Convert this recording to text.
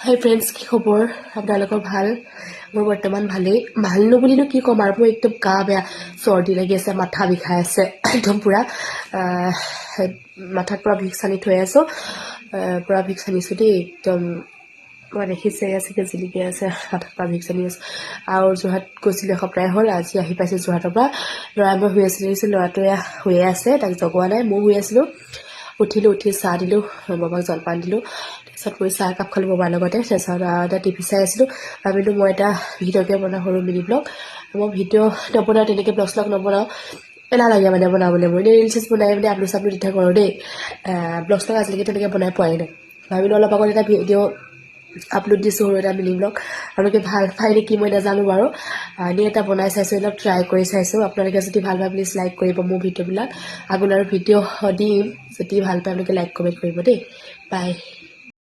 হাই friends, কি খবৰ? আপোনালোকৰ ভাল? মোৰ বৰ্তমান ভালেই। ভালনো বুলিনো কি ক'ম আৰু, মোৰ একদম গা বেয়া, চৰ্দি লাগি আছে, মাথা বিষাই আছে একদম পূৰা। মাথাত পূৰা ভিক্স সানি থৈ আছোঁ, পূৰা ভিক্স সানিছোঁ দেই একদম। মই দেখিছে চাগে জিলিকি আছে, মাথাত পূৰা ভিক্স সানি আছোঁ। আৰু যোৰহাট গৈছিলোঁ এসপ্তাহ হ'ল, আজি আহি পাইছোঁ যোৰহাটৰ পৰা। ল'ৰা মই শুই আছিলোঁ, ল'ৰাটোৱে শুয়ে আছে, তাক জগোৱা নাই, ময়ো শুই আছিলোঁ। উঠিলোঁ, উঠি চাহ দিলোঁ, বাবাক জলপান দিলোঁ। তাৰপিছত মই চাহ একাপ খালোঁ বাবাৰ লগতে। তাৰপিছত এটা টিভি চাই আছিলোঁ, ভাবিলোঁ মই এটা ভিডিঅ'কে বনাওঁ, সৰু মিনি ব্লগ। মই ভিডিঅ' নবনাওঁ, তেনেকৈ ব্লগ শ্লগ নবনাওঁ, এলাহ লাগে মানে বনাবলৈ। মই এনেই ৰিলচ বনাই মানে আপলোড চাপলোড দি থাকোঁ আৰু দেই। ব্লগ শ্লগ আজিলৈকে তেনেকৈ বনাই পোৱাই নাই। ভাবিলোঁ অলপ আগত এটা ভিডিঅ' আপলোড দিছোঁ, সৰু এটা মিনি ব্লগ। আপোনালোকে ভাল পায় নেকি মই নাজানো বাৰু, এনেই এটা বনাই চাইছোঁ, অলপ ট্ৰাই কৰি চাইছোঁ। আপোনালোকে যদি ভাল পায় প্লিজ লাইক কৰিব মোৰ ভিডিঅ'বিলাক। আগলৈ আৰু ভিডিঅ' দিম, যদি ভাল পায় আপোনালোকে লাইক কমেণ্ট কৰিব দেই। বাই।